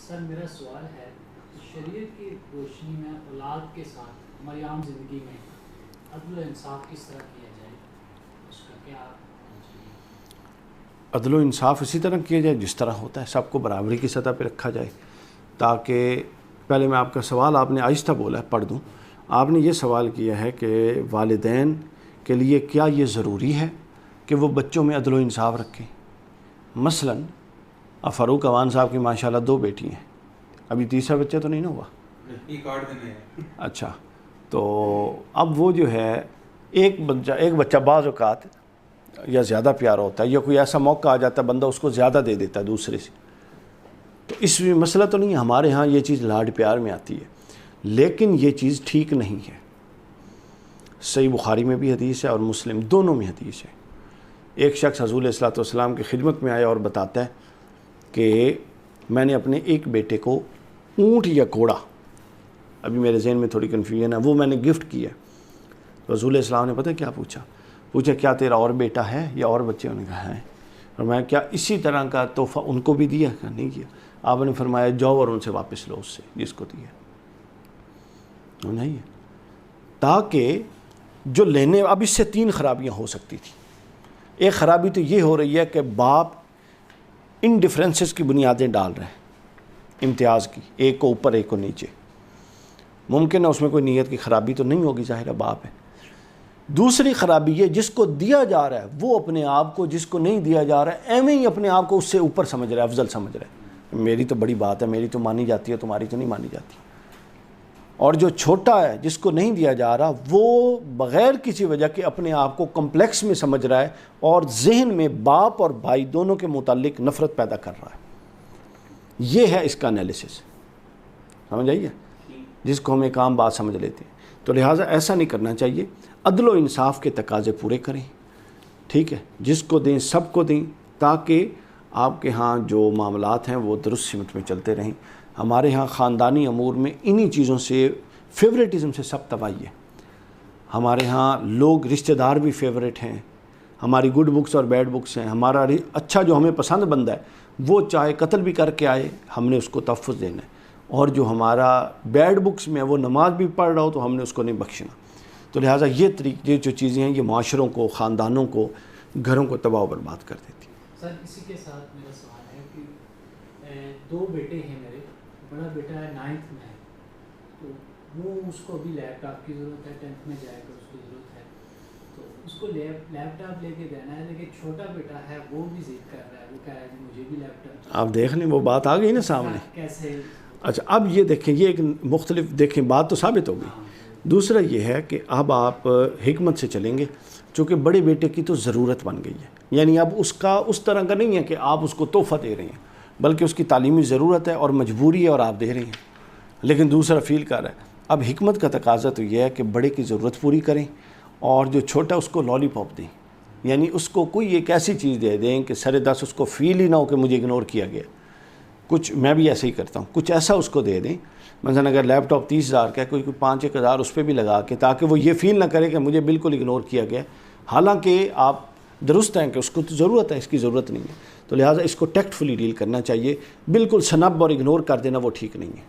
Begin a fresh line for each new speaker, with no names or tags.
سر میرا سوال ہے شریعت کی روشنی میں اولاد کے ساتھ ہماری عام زندگی میں عدل و انصاف کس طرح کیا جائے، اس کا کیا
عدل و انصاف اسی طرح کیا جائے جس طرح ہوتا ہے، سب کو برابری کی سطح پہ رکھا جائے. تاکہ پہلے میں آپ کا سوال آپ نے آہستہ بولا ہے، پڑھ دوں. آپ نے یہ سوال کیا ہے کہ والدین کے لیے کیا یہ ضروری ہے کہ وہ بچوں میں عدل و انصاف رکھیں. مثلاً فاروق اوان صاحب کی ماشاءاللہ 2 بیٹی ہیں، ابھی تیسرا بچہ تو نہیں نا ہوا؟ اچھا، تو اب وہ جو ہے ایک بچہ بعض اوقات یا زیادہ پیارا ہوتا ہے یا کوئی ایسا موقع آ جاتا ہے بندہ اس کو زیادہ دے دیتا ہے دوسرے سے. تو اس میں مسئلہ تو نہیں ہے، ہمارے ہاں یہ چیز لاڈ پیار میں آتی ہے، لیکن یہ چیز ٹھیک نہیں ہے. صحیح بخاری میں بھی حدیث ہے اور مسلم دونوں میں حدیث ہے. ایک شخص حضور علیہ الصلوۃ والسلام کی خدمت میں آیا اور بتاتا ہے کہ میں نے اپنے ایک بیٹے کو اونٹ یا گھوڑا، ابھی میرے ذہن میں تھوڑی کنفیوژن ہے، وہ میں نے گفٹ کیا. رسول علیہ السلام نے پتہ کیا پوچھا کیا تیرا اور بیٹا ہے یا اور بچے؟ انہوں نے کہا ہے. اور میں کیا اسی طرح کا تحفہ ان کو بھی دیا؟ کہ نہیں کیا. آپ نے فرمایا جاؤ اور ان سے واپس لو اس سے جس کو دیا. نہیں ہے، تاکہ جو لینے اب اس سے 3 خرابیاں ہو سکتی تھی. ایک خرابی تو یہ ہو رہی ہے کہ باپ ان ڈفرینسز کی بنیادیں ڈال رہے ہیں، امتیاز کی، ایک کو اوپر ایک کو نیچے. ممکن ہے اس میں کوئی نیت کی خرابی تو نہیں ہوگی، ظاہر باپ ہے. دوسری خرابی یہ جس کو دیا جا رہا ہے وہ اپنے آپ کو، جس کو نہیں دیا جا رہا ہے ایویں ہی اپنے آپ کو اس سے اوپر سمجھ رہا ہے، افضل سمجھ رہا ہے. میری تو بڑی بات ہے، میری تو مانی جاتی ہے، تمہاری تو نہیں مانی جاتی. اور جو چھوٹا ہے جس کو نہیں دیا جا رہا وہ بغیر کسی وجہ کے اپنے آپ کو کمپلیکس میں سمجھ رہا ہے اور ذہن میں باپ اور بھائی دونوں کے متعلق نفرت پیدا کر رہا ہے. یہ ہے اس کا انالیسس، سمجھ آئیے، جس کو ہم ایک عام بات سمجھ لیتے ہیں. تو لہٰذا ایسا نہیں کرنا چاہیے. عدل و انصاف کے تقاضے پورے کریں، ٹھیک ہے، جس کو دیں سب کو دیں، تاکہ آپ کے ہاں جو معاملات ہیں وہ درست سمت میں چلتے رہیں. ہمارے ہاں خاندانی امور میں انہی چیزوں سے، فیوریٹزم سے سب تباہی ہے. ہمارے ہاں لوگ رشتہ دار بھی فیوریٹ ہیں، ہماری گڈ بکس اور بیڈ بکس ہیں. ہمارا اچھا جو ہمیں پسند بندہ ہے وہ چاہے قتل بھی کر کے آئے، ہم نے اس کو تحفظ دینا ہے. اور جو ہمارا بیڈ بکس میں وہ نماز بھی پڑھ رہا ہو تو ہم نے اس کو نہیں بخشنا. تو لہٰذا یہ جو چیزیں ہیں یہ معاشروں کو، خاندانوں کو، گھروں کو تباہ و برباد کر دیتی.
سر اسی کے ساتھ میرا سوال ہے کہ 2 بیٹے ہیں میرے، بڑا بیٹا ہے 9th میں ہے، تو وہ اس کو بھی لیپ ٹاپ کی ضرورت ہے، 10th میں جائے گا، اس کو ضرورت ہے، تو اس کو لیپ ٹاپ لے کے دینا ہے. لیکن چھوٹا بیٹا ہے وہ بھی ضد کر رہا ہے، وہ کہہ رہا ہے کہ مجھے بھی لیپ ٹاپ.
آپ دیکھ لیں وہ بات آ گئی نا سامنے.
کیسے؟
اچھا، اب یہ دیکھیں، یہ ایک مختلف دیکھیں بات تو ثابت ہو گئی. دوسرا یہ ہے کہ اب آپ حکمت سے چلیں گے، چونکہ بڑے بیٹے کی تو ضرورت بن گئی ہے. یعنی اب اس کا اس طرح کا نہیں ہے کہ آپ اس کو تحفہ دے رہے ہیں، بلکہ اس کی تعلیمی ضرورت ہے اور مجبوری ہے اور آپ دے رہے ہیں. لیکن دوسرا فیل کر رہا ہے. اب حکمت کا تقاضا تو یہ ہے کہ بڑے کی ضرورت پوری کریں اور جو چھوٹا اس کو لالی پاپ دیں. یعنی اس کو کوئی ایک ایسی چیز دے دیں کہ سر 10 اس کو فیل ہی نہ ہو کہ مجھے اگنور کیا گیا. کچھ میں بھی ایسے ہی کرتا ہوں، کچھ ایسا اس کو دے دیں. مثلا اگر لیپ ٹاپ 30,000 کا ہے، کوئی 5-1,000 اس پہ بھی لگا کے، تاکہ وہ یہ فیل نہ کرے کہ مجھے بالکل اگنور کیا گیا. حالانکہ آپ درست ہیں کہ اس کو تو ضرورت ہے، اس کی ضرورت نہیں ہے. تو لہٰذا اس کو ٹیکٹ فلی ڈیل کرنا چاہیے. بالکل سنب اور اگنور کر دینا وہ ٹھیک نہیں ہے.